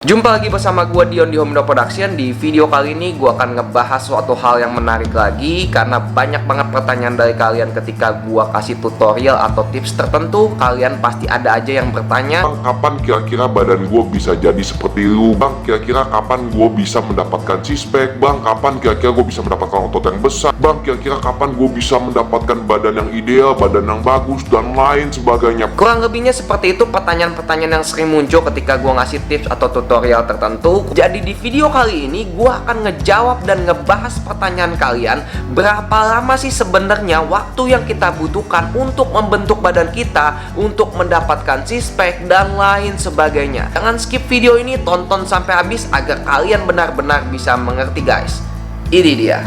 Jumpa lagi bersama gue Dion di Home Production. Di video kali ini gue akan ngebahas suatu hal yang menarik lagi, karena banyak banget pertanyaan dari kalian ketika gue kasih tutorial atau tips tertentu. Kalian pasti ada aja yang bertanya, Bang, kapan kira-kira badan gue bisa jadi seperti lu? Bang, kira-kira kapan gue bisa mendapatkan six-pack? Bang, kapan kira-kira gue bisa mendapatkan otot yang besar? Bang, kira-kira kapan gue bisa mendapatkan badan yang ideal, badan yang bagus, dan lain sebagainya. kurang lebihnya seperti itu pertanyaan-pertanyaan yang sering muncul ketika gue ngasih tips atau tutorial tertentu. Jadi di video kali ini gue akan ngejawab dan ngebahas pertanyaan kalian. Berapa lama sih sebenarnya waktu yang kita butuhkan untuk membentuk badan kita, untuk mendapatkan six-pack dan lain sebagainya. Jangan skip video ini, tonton sampai habis agar kalian benar-benar bisa mengerti guys. Ini dia.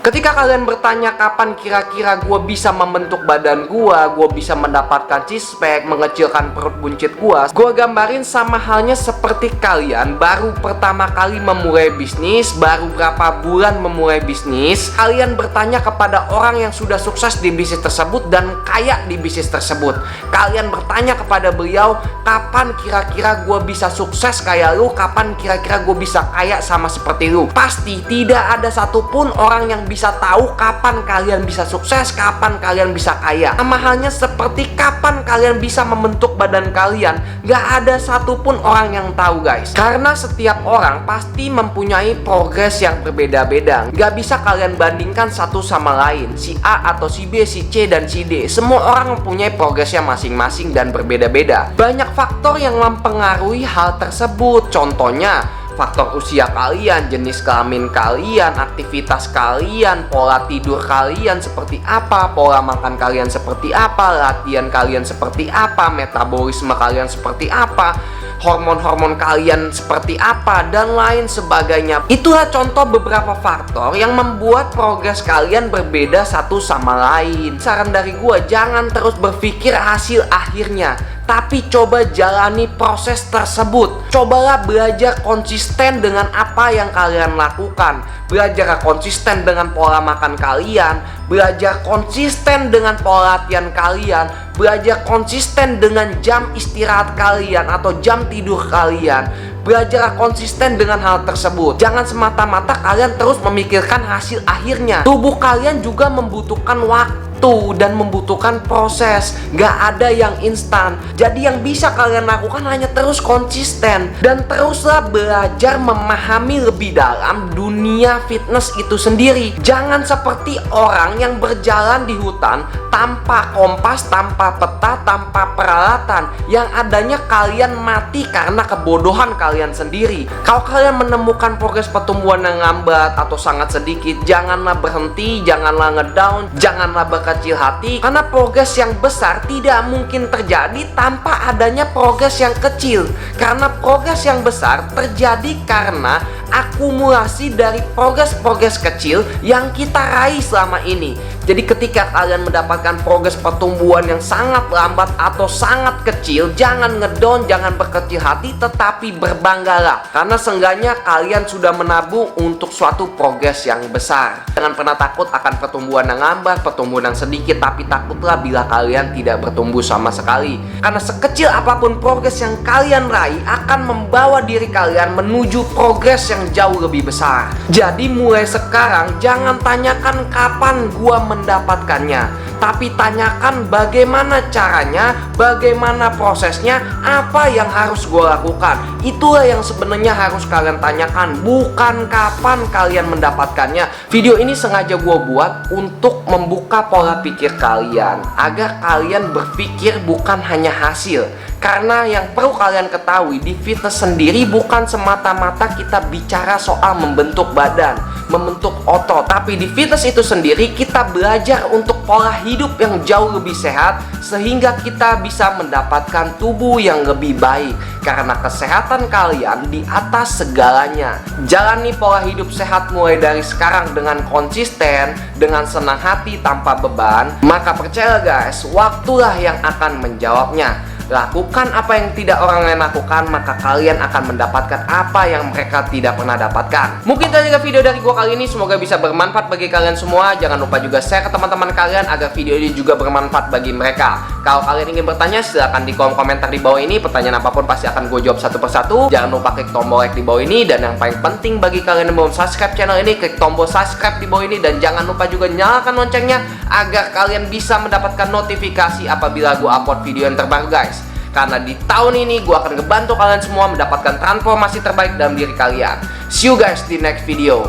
Ketika kalian bertanya kapan kira-kira gue bisa membentuk badan gue bisa mendapatkan six-pack, mengecilkan perut buncit gue gambarin sama halnya seperti kalian baru pertama kali memulai bisnis, baru berapa bulan memulai bisnis. Kalian bertanya kepada orang yang sudah sukses di bisnis tersebut dan kaya di bisnis tersebut. Kalian bertanya kepada beliau, kapan kira-kira gue bisa sukses kayak lu, kapan kira-kira gue bisa kaya sama seperti lu. Pasti tidak ada satupun orang yang bisa tahu kapan kalian bisa sukses, kapan kalian bisa kaya. Sama halnya seperti kapan kalian bisa membentuk badan kalian, gak ada satupun orang yang tahu guys. Karena setiap orang pasti mempunyai progres yang berbeda-beda. Gak bisa kalian bandingkan satu sama lain, si A atau si B, si C dan si D. Semua orang mempunyai progresnya masing-masing dan berbeda-beda. Banyak faktor yang mempengaruhi hal tersebut. Contohnya faktor usia kalian, jenis kelamin kalian, aktivitas kalian, pola tidur kalian seperti apa, pola makan kalian seperti apa, latihan kalian seperti apa, metabolisme kalian seperti apa, hormon-hormon kalian seperti apa, dan lain sebagainya. Itulah contoh beberapa faktor yang membuat progres kalian berbeda satu sama lain. Saran dari gue, jangan terus berpikir hasil akhirnya, tapi coba jalani proses tersebut. Cobalah belajar konsisten dengan apa yang kalian lakukan. Belajar konsisten dengan pola makan kalian, belajar konsisten dengan pola latihan kalian, belajar konsisten dengan jam istirahat kalian atau jam tidur kalian. Belajar konsisten dengan hal tersebut. Jangan semata-mata kalian terus memikirkan hasil akhirnya. Tubuh kalian juga membutuhkan waktu dan membutuhkan proses. Gak ada yang instan. Jadi yang bisa kalian lakukan hanya terus konsisten. Dan teruslah belajar memahami lebih dalam dunia fitness itu sendiri. Jangan seperti orang yang berjalan di hutan tanpa kompas, tanpa peta, tanpa peralatan. Yang adanya kalian mati karena kebodohan kalian sendiri. Kalau kalian menemukan progres pertumbuhan yang lambat atau sangat sedikit, janganlah berhenti, janganlah ngedown, janganlah berkecil hati. Karena progres yang besar tidak mungkin terjadi tanpa adanya progres yang kecil. Karena progres yang besar terjadi karena akumulasi dari progres-progres kecil yang kita raih selama ini. Jadi ketika kalian mendapatkan progres pertumbuhan yang sangat lambat atau sangat kecil, jangan ngedown, jangan berkecil hati, tetapi berbanggalah. Karena seenggaknya kalian sudah menabung untuk suatu progres yang besar. Jangan pernah takut akan pertumbuhan yang lambat, pertumbuhan yang sedikit, tapi takutlah bila kalian tidak bertumbuh sama sekali. Karena sekecil apapun progres yang kalian raih akan membawa diri kalian menuju progres yang jauh lebih besar. Jadi mulai sekarang jangan tanyakan kapan gua mendapatkannya, tapi tanyakan bagaimana caranya, bagaimana prosesnya, apa yang harus gue lakukan. Itulah yang sebenarnya harus kalian tanyakan, bukan kapan kalian mendapatkannya. Video ini sengaja gue buat untuk membuka pola pikir kalian, agar kalian berpikir bukan hanya hasil. Karena yang perlu kalian ketahui, di fitness sendiri bukan semata-mata kita bicara soal membentuk badan, membentuk otot, tapi di fitness itu sendiri kita belajar untuk pola hidup yang jauh lebih sehat, sehingga kita bisa mendapatkan tubuh yang lebih baik. Karena kesehatan kalian di atas segalanya. Jalani pola hidup sehat mulai dari sekarang dengan konsisten, dengan senang hati tanpa beban. Maka percaya guys, waktulah yang akan menjawabnya. Lakukan apa yang tidak orang lain lakukan, maka kalian akan mendapatkan apa yang mereka tidak pernah dapatkan. Mungkin itu aja video dari gua kali ini, semoga bisa bermanfaat bagi kalian semua. Jangan lupa juga share ke teman-teman kalian agar video ini juga bermanfaat bagi mereka. Kalau kalian ingin bertanya, silahkan di kolom komentar di bawah ini. Pertanyaan apapun pasti akan gue jawab satu persatu. Jangan lupa klik tombol like di bawah ini, dan yang paling penting bagi kalian yang belum subscribe channel ini, klik tombol subscribe di bawah ini, dan jangan lupa juga nyalakan loncengnya agar kalian bisa mendapatkan notifikasi apabila gue upload video yang terbaru, guys. Karena di tahun ini gue akan ngebantu kalian semua mendapatkan transformasi terbaik dalam diri kalian. See you guys di next video.